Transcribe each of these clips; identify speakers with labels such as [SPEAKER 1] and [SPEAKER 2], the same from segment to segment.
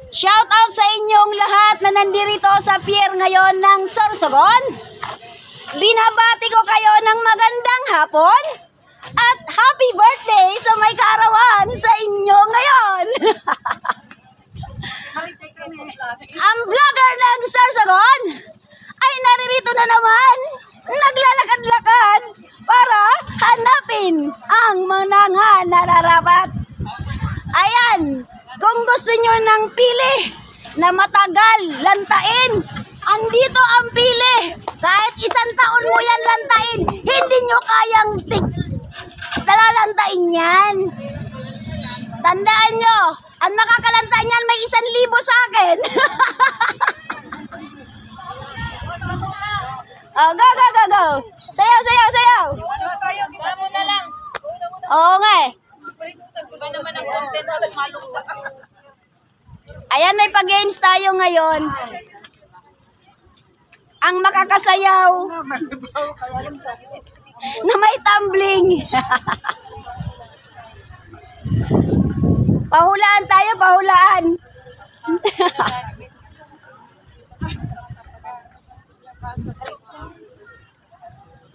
[SPEAKER 1] Shout out sa inyong lahat na nandirito sa pier ngayon ng Sorsogon. Binabati ko kayo ng magandang hapon at happy birthday sa may kaarawan sa inyo ngayon. Ang vlogger ng Sorsogon ay naririto na naman, naglalakad-lakad para hanapin ang mga nararapat. Ayan, kung gusto nyo ng pili na matagal lantain, andito ang pili. Kahit 1 taon mo yan lantain, hindi nyo kayang talalantain yan. Tandaan nyo, ang nakakalanta niyan may 1,000 sa akin. Oh, go, go, go, go. Sayaw, sayaw, sayaw.
[SPEAKER 2] Sayaw, gita mo na lang.
[SPEAKER 1] Oo nga eh.
[SPEAKER 2] Iba naman ang content.
[SPEAKER 1] Ayan, may pa-games tayo ngayon. Ang makakasayaw na may tumbling. Pahulaan tayo, pahulaan.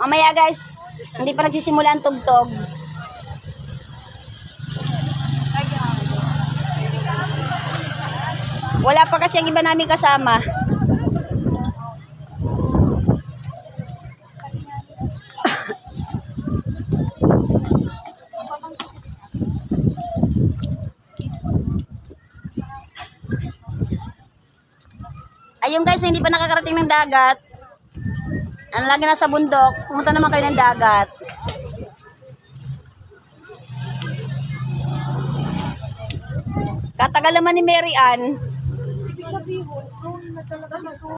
[SPEAKER 1] Mamaya guys, hindi pa nagsisimula ang tugtog. Wala pa kasi ang iba namin kasama. Ayun guys, hindi pa nakakarating ng dagat. Ang lagi nasa bundok, pumunta naman kayo ng dagat. Katagal naman ni Mary Ann.